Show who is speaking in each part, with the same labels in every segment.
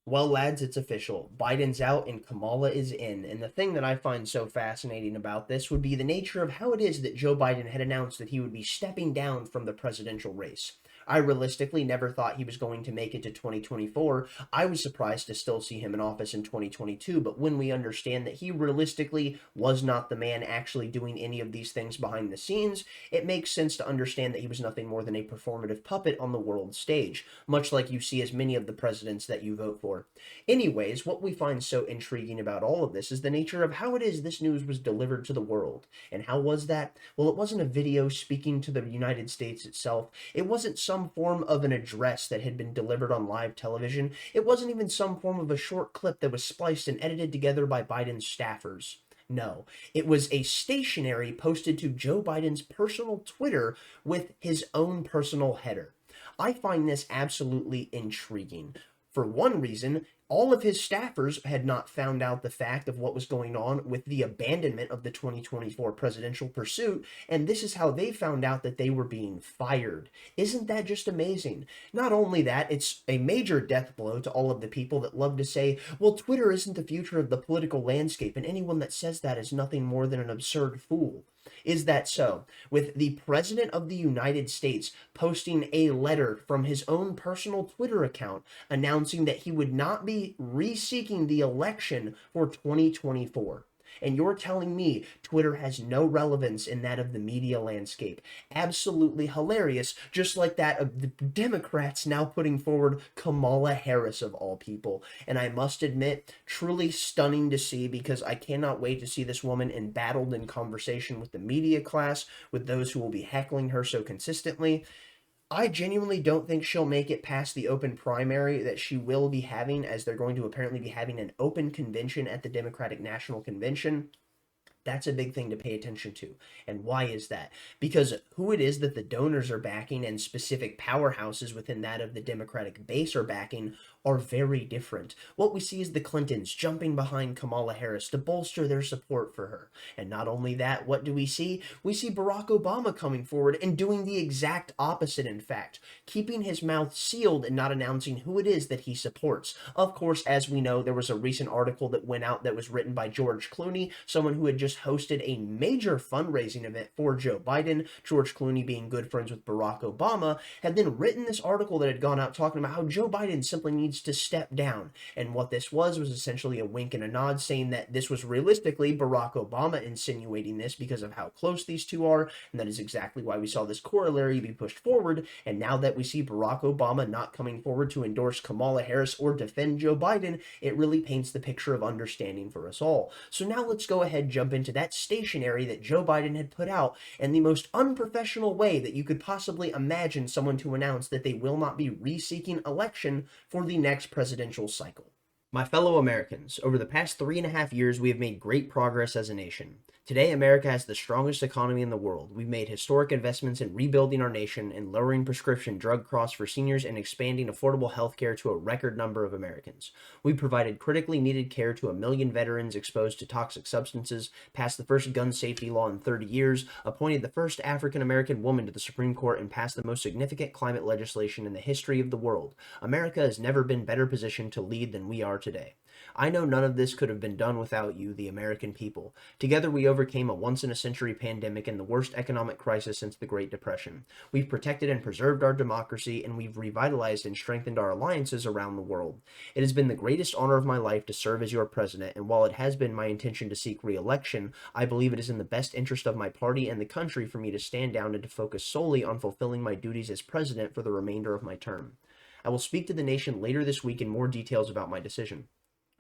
Speaker 1: Well, lads, it's official. Biden's out and Kamala is in. And the thing that I find so fascinating about this would be the nature of how it is that Joe Biden had announced that he would be stepping down from the presidential race. I realistically never thought he was going to make it to 2024. I was surprised to still see him in office in 2022, but when we understand that he realistically was not the man actually doing any of these things behind the scenes, it makes sense to understand that he was nothing more than a performative puppet on the world stage, much like you see as many of the presidents that you vote for. Anyways, what we find so intriguing about all of this is the nature of how it is this news was delivered to the world. And how was that? Well, it wasn't a video speaking to the United States itself. It wasn't some form of an address that had been delivered on live television. It wasn't even some form of a short clip that was spliced and edited together by Biden's staffers. No, it was a stationery posted to Joe Biden's personal Twitter with his own personal header. I find this absolutely intriguing. For one reason, all of his staffers had not found out the fact of what was going on with the abandonment of the 2024 presidential pursuit, and this is how they found out that they were being fired. Isn't that just amazing? Not only that, it's a major death blow to all of the people that love to say, well, Twitter isn't the future of the political landscape, and anyone that says that is nothing more than an absurd fool. Is that so? With the President of the United States posting a letter from his own personal Twitter account announcing that he would not be re-seeking the election for 2024. And you're telling me Twitter has no relevance in that of the media landscape. Absolutely hilarious, just like that of the Democrats now putting forward Kamala Harris of all people. And I must admit, truly stunning to see, because I cannot wait to see this woman embattled in conversation with the media class, with those who will be heckling her so consistently. I genuinely don't think she'll make it past the open primary that she will be having, as they're going to apparently be having an open convention at the Democratic National Convention. That's a big thing to pay attention to. And why is that? Because who it is that the donors are backing and specific powerhouses within that of the Democratic base are backing are very different. What we see is the Clintons jumping behind Kamala Harris to bolster their support for her. And not only that, what do we see? We see Barack Obama coming forward and doing the exact opposite, in fact, keeping his mouth sealed and not announcing who it is that he supports. Of course, as we know, there was a recent article that went out that was written by George Clooney, someone who had just hosted a major fundraising event for Joe Biden. George Clooney, being good friends with Barack Obama, had then written this article that had gone out talking about how Joe Biden simply needs to step down. And what this was essentially a wink and a nod, saying that this was realistically Barack Obama insinuating this because of how close these two are, and that is exactly why we saw this corollary be pushed forward. And now that we see Barack Obama not coming forward to endorse Kamala Harris or defend Joe Biden, it really paints the picture of understanding for us all. So now let's go ahead and jump into that stationery that Joe Biden had put out in the most unprofessional way that you could possibly imagine someone to announce that they will not be re-seeking election for the next presidential cycle. My fellow Americans, over the past 3.5 years, we have made great progress as a nation. Today, America has the strongest economy in the world. We've made historic investments in rebuilding our nation and lowering prescription drug costs for seniors and expanding affordable health care to a record number of Americans. We provided critically needed care to 1 million veterans exposed to toxic substances, passed the first gun safety law in 30 years, appointed the first African American woman to the Supreme Court, and passed the most significant climate legislation in the history of the world. America has never been better positioned to lead than we are today. I know none of this could have been done without you, the American people. Together we overcame a once-in-a-century pandemic and the worst economic crisis since the Great Depression. We've protected and preserved our democracy, and we've revitalized and strengthened our alliances around the world. It has been the greatest honor of my life to serve as your president, and while it has been my intention to seek re-election, I believe it is in the best interest of my party and the country for me to stand down and to focus solely on fulfilling my duties as president for the remainder of my term. I will speak to the nation later this week in more details about my decision.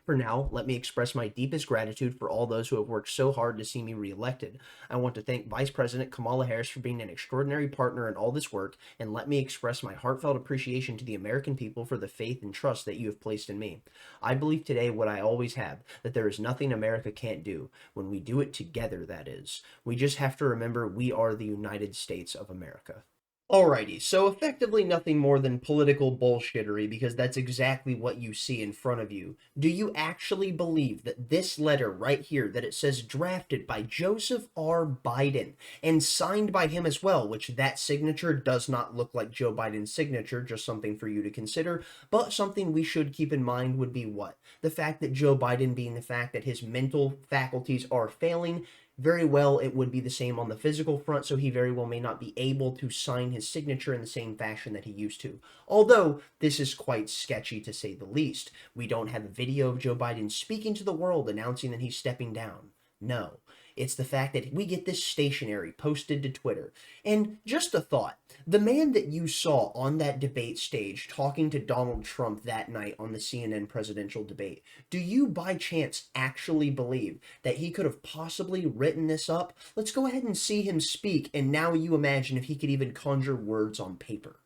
Speaker 1: For now, let me express my deepest gratitude for all those who have worked so hard to see me reelected. I want to thank Vice President Kamala Harris for being an extraordinary partner in all this work, and let me express my heartfelt appreciation to the American people for the faith and trust that you have placed in me. I believe today what I always have, that there is nothing America can't do, when we do it together, that is. We just have to remember we are the United States of America. Alrighty, so effectively nothing more than political bullshittery because that's exactly what you see in front of you. Do you actually believe that this letter right here, that it says drafted by Joseph R. Biden and signed by him as well, which that signature does not look like Joe Biden's signature, just something for you to consider, but something we should keep in mind would be what? The fact that Joe Biden being the fact that his mental faculties are failing, very well it would be the same on the physical front, so he very well may not be able to sign his signature in the same fashion that he used to. Although this is quite sketchy to say the least. We don't have a video of Joe Biden speaking to the world announcing that he's stepping down. No. It's the fact that we get this stationery posted to Twitter. And just a thought, the man that you saw on that debate stage talking to Donald Trump that night on the CNN presidential debate, do you by chance actually believe that he could have possibly written this up? Let's go ahead and see him speak, and now you imagine if he could even conjure words on paper.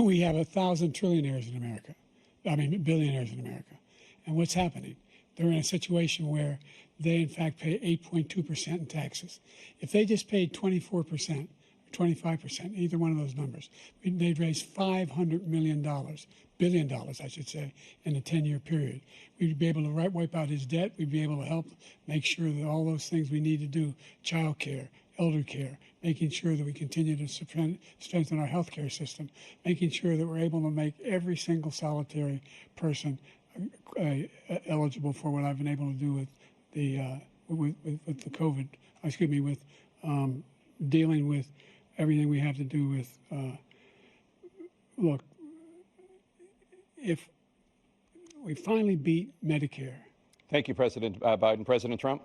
Speaker 2: We have 1,000 trillionaires in America. I mean, billionaires in America. And what's happening? They're in a situation where they, in fact, pay 8.2% in taxes. If they just paid 24%, 25%, either one of those numbers, they'd raise $500 million, billion dollars, I should say, in a 10-year period. We'd be able to wipe out his debt. We'd be able to help make sure that all those things we need to do, child care, elder care, making sure that we continue to strengthen our healthcare system, making sure that we're able to make every single solitary person eligible for what I've been able to do with the with the COVID. Excuse me, with dealing with everything we have to do with. Look, if we finally beat Medicare.
Speaker 3: Thank you, President Biden. President Trump?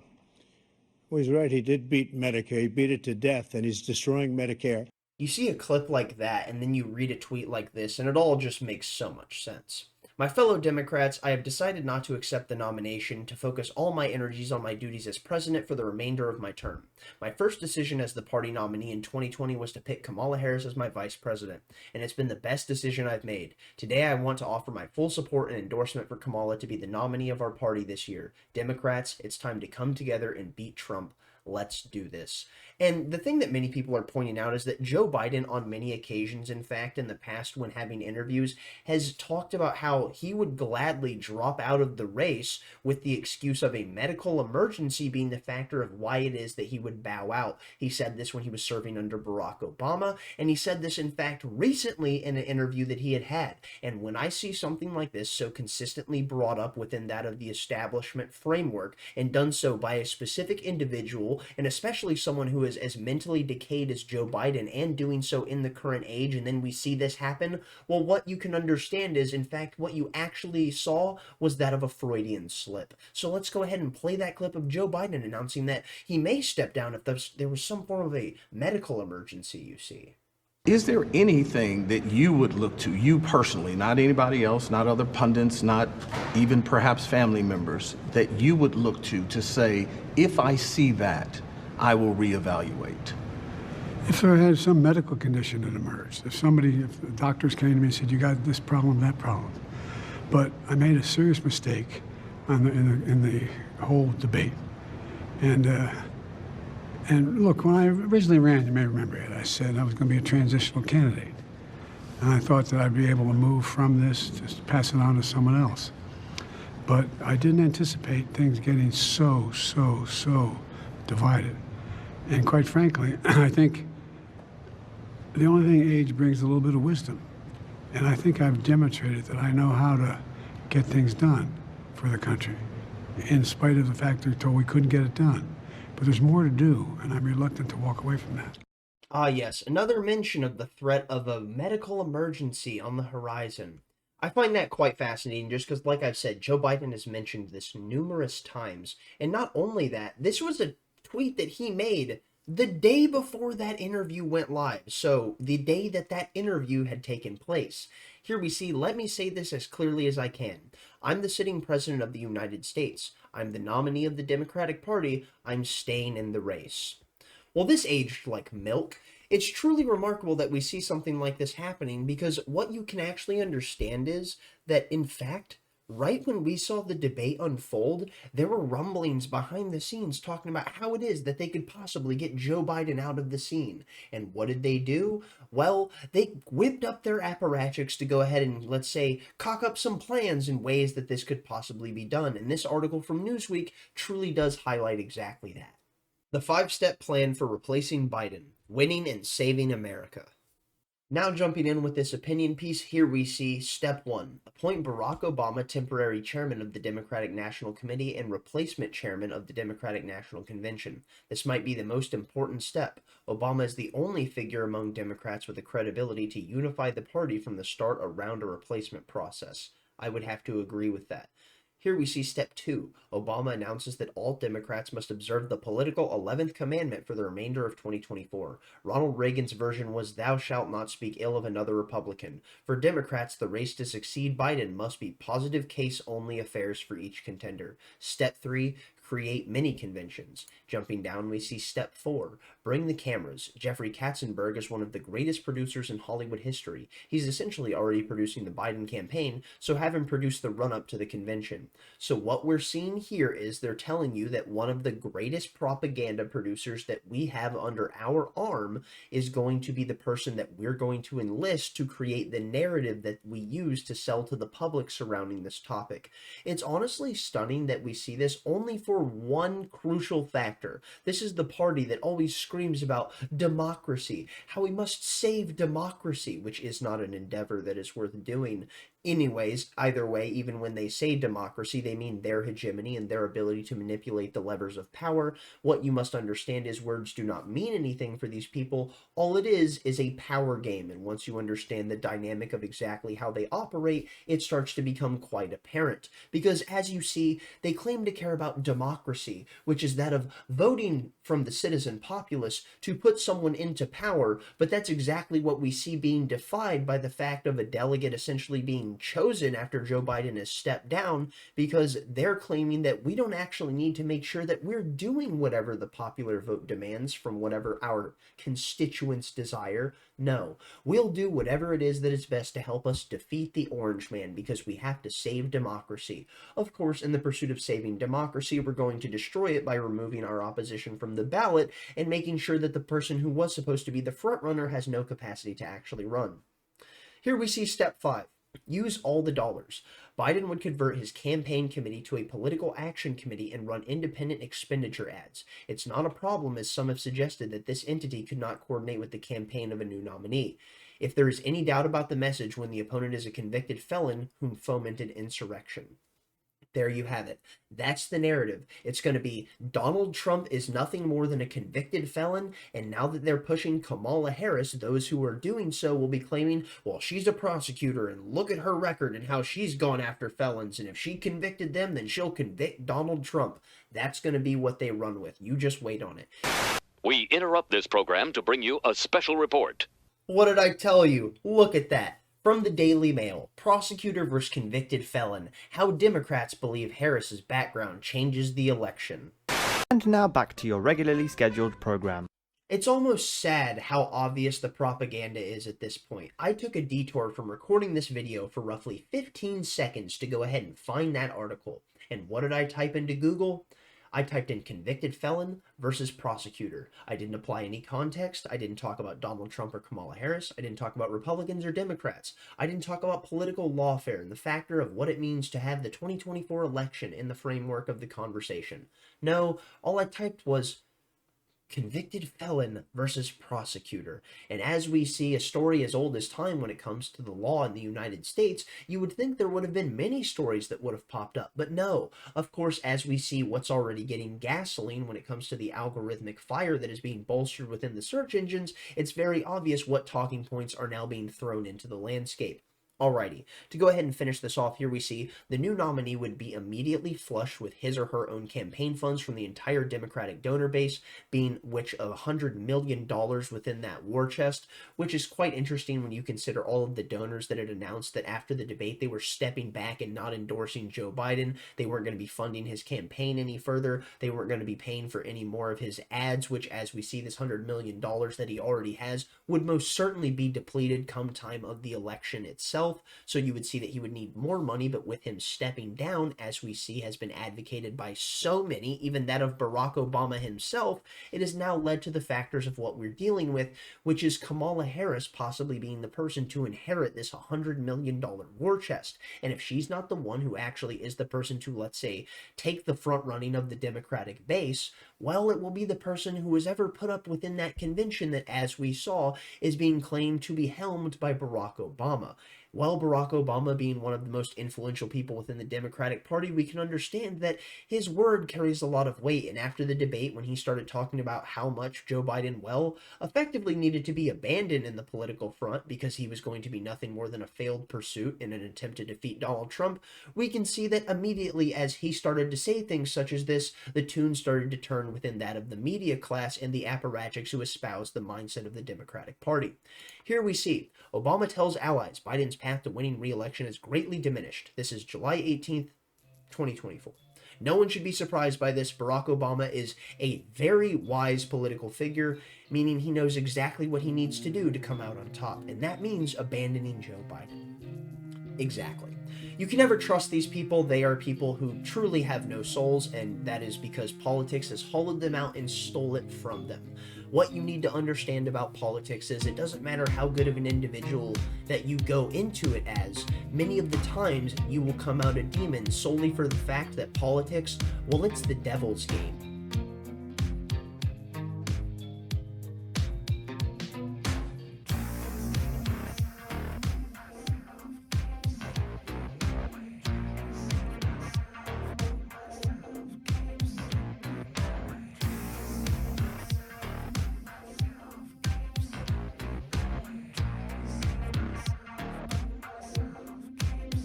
Speaker 4: Well, he's right. He did beat Medicare. He beat it to death, and he's destroying Medicare.
Speaker 1: You see a clip like that, and then you read a tweet like this, and it all just makes so much sense. My fellow Democrats, I have decided not to accept the nomination to focus all my energies on my duties as president for the remainder of my term. My first decision as the party nominee in 2020 was to pick Kamala Harris as my vice president, and it's been the best decision I've made. Today, I want to offer my full support and endorsement for Kamala to be the nominee of our party this year. Democrats, it's time to come together and beat Trump. Let's do this. And the thing that many people are pointing out is that Joe Biden, on many occasions, in fact, in the past when having interviews, has talked about how he would gladly drop out of the race with the excuse of a medical emergency being the factor of why it is that he would bow out. He said this when he was serving under Barack Obama, and he said this, in fact, recently in an interview that he had had. And when I see something like this so consistently brought up within that of the establishment framework and done so by a specific individual, and especially someone who is as mentally decayed as Joe Biden and doing so in the current age, and then we see this happen, well, what you can understand is, in fact, what you actually saw was that of a Freudian slip. So let's go ahead and play that clip of Joe Biden announcing that he may step down if there was some form of a medical emergency, you see.
Speaker 5: Is there anything that you would look to, you personally, not anybody else, not other pundits, not even perhaps family members, that you would look to say, if I see that, I will reevaluate?
Speaker 2: If there had some medical condition that emerged, if the doctors came to me and said, you got this problem, that problem. But I made a serious mistake in the whole debate. And look, when I originally ran, you may remember it, I said I was going to be a transitional candidate. And I thought that I'd be able to move from this, just pass it on to someone else. But I didn't anticipate things getting so divided. And quite frankly, I think the only thing age brings is a little bit of wisdom. And I think I've demonstrated that I know how to get things done for the country, in spite of the fact that we were told we couldn't get it done. But there's more to do, and I'm reluctant to walk away from that.
Speaker 1: Ah, yes, another mention of the threat of a medical emergency on the horizon. I find that quite fascinating just because, like I've said, Joe Biden has mentioned this numerous times. And not only that, this was a tweet that he made the day before that interview went live. So the day that that interview had taken place. Here we see, let me say this as clearly as I can. I'm the sitting president of the United States. I'm the nominee of the Democratic Party. I'm staying in the race. Well, this aged like milk. It's truly remarkable that we see something like this happening because what you can actually understand is that, in fact, Right when we saw the debate unfold, there were rumblings behind the scenes talking about how it is that they could possibly get Joe Biden out of the scene. And what did they do? Well, they whipped up their apparatchiks to go ahead and, let's say, cock up some plans in ways that this could possibly be done. And this article from Newsweek truly does highlight exactly that. The five-step plan for replacing Biden, winning and saving America. Now jumping in with this opinion piece, here we see step 1. Appoint Barack Obama temporary chairman of the Democratic National Committee and replacement chairman of the Democratic National Convention. This might be the most important step. Obama is the only figure among Democrats with the credibility to unify the party from the start around a replacement process. I would have to agree with that. Here we see step 2. Obama announces that all Democrats must observe the political 11th commandment for the remainder of 2024. Ronald Reagan's version was thou shalt not speak ill of another Republican. For Democrats, the race to succeed Biden must be positive case-only affairs for each contender. Step 3. Create mini conventions. Jumping down, we see step 4. Bring the cameras. Jeffrey Katzenberg is one of the greatest producers in Hollywood history. He's essentially already producing the Biden campaign, so have him produce the run-up to the convention. So what we're seeing here is they're telling you that one of the greatest propaganda producers that we have under our arm is going to be the person that we're going to enlist to create the narrative that we use to sell to the public surrounding this topic. It's honestly stunning that we see this only for one crucial factor. This is the party that always screams about democracy, how we must save democracy, which is not an endeavor that is worth doing. Anyways, either way, even when they say democracy, they mean their hegemony and their ability to manipulate the levers of power. What you must understand is words do not mean anything for these people. All it is a power game, and once you understand the dynamic of exactly how they operate, it starts to become quite apparent. Because as you see, they claim to care about democracy, which is that of voting from the citizen populace to put someone into power, but that's exactly what we see being defied by the fact of a delegate essentially being chosen after Joe Biden has stepped down, because they're claiming that we don't actually need to make sure that we're doing whatever the popular vote demands from whatever our constituents desire. No, we'll do whatever it is that is best to help us defeat the Orange Man, because we have to save democracy. Of course, in the pursuit of saving democracy, we're going to destroy it by removing our opposition from the ballot and making sure that the person who was supposed to be the front runner has no capacity to actually run. Here we see step 5. Use all the dollars. Biden would convert his campaign committee to a political action committee and run independent expenditure ads. It's not a problem, as some have suggested, that this entity could not coordinate with the campaign of a new nominee. If there is any doubt about the message when the opponent is a convicted felon whom fomented insurrection. There you have it. That's the narrative. It's going to be Donald Trump is nothing more than a convicted felon, and now that they're pushing Kamala Harris, those who are doing so will be claiming, well, she's a prosecutor, and look at her record and how she's gone after felons, and if she convicted them, then she'll convict Donald Trump. That's going to be what they run with. You just wait on it.
Speaker 6: We interrupt this program to bring you a special report.
Speaker 1: What did I tell you? Look at that. From the Daily Mail, prosecutor versus convicted felon, how Democrats believe Harris's background changes the election.
Speaker 7: And now back to your regularly scheduled program.
Speaker 1: It's almost sad how obvious the propaganda is at this point. I took a detour from recording this video for roughly 15 seconds to go ahead and find that article. And what did I type into Google? I typed in convicted felon versus prosecutor. I didn't apply any context. I didn't talk about Donald Trump or Kamala Harris. I didn't talk about Republicans or Democrats. I didn't talk about political lawfare and the factor of what it means to have the 2024 election in the framework of the conversation. No, all I typed was convicted felon versus prosecutor. And as we see, a story as old as time when it comes to the law in the United States, you would think there would have been many stories that would have popped up. But no, of course, as we see what's already getting gasoline when it comes to the algorithmic fire that is being bolstered within the search engines, it's very obvious what talking points are now being thrown into the landscape. Alrighty, to go ahead and finish this off, here we see the new nominee would be immediately flush with his or her own campaign funds from the entire Democratic donor base, being which of $100 million within that war chest, which is quite interesting when you consider all of the donors that had announced that after the debate they were stepping back and not endorsing Joe Biden. They weren't going to be funding his campaign any further. They weren't going to be paying for any more of his ads, which, as we see, this $100 million that he already has would most certainly be depleted come time of the election itself. himself, so you would see that he would need more money, but with him stepping down, as we see has been advocated by so many, even that of Barack Obama himself, it has now led to the factors of what we're dealing with, which is Kamala Harris possibly being the person to inherit this $100 million war chest. And if she's not the one who actually is the person to, let's say, take the front running of the Democratic base, well, it will be the person who was ever put up within that convention that, as we saw, is being claimed to be helmed by Barack Obama. Well, Barack Obama being one of the most influential people within the Democratic Party, we can understand that his word carries a lot of weight. And after the debate, when he started talking about how much Joe Biden, well, effectively needed to be abandoned in the political front because he was going to be nothing more than a failed pursuit in an attempt to defeat Donald Trump, we can see that immediately as he started to say things such as this, the tune started to turn within that of the media class and the apparatchiks who espouse the mindset of the Democratic Party. Here we see Obama tells allies Biden's path to winning re-election is greatly diminished. This is July 18th, 2024. No one should be surprised by this. Barack Obama is a very wise political figure, meaning he knows exactly what he needs to do to come out on top, and that means abandoning Joe Biden. Exactly. You can never trust these people. They are people who truly have no souls, and that is because politics has hollowed them out and stole it from them. What you need to understand about politics is it doesn't matter how good of an individual that you go into it as, many of the times you will come out a demon solely for the fact that politics, well, it's the devil's game.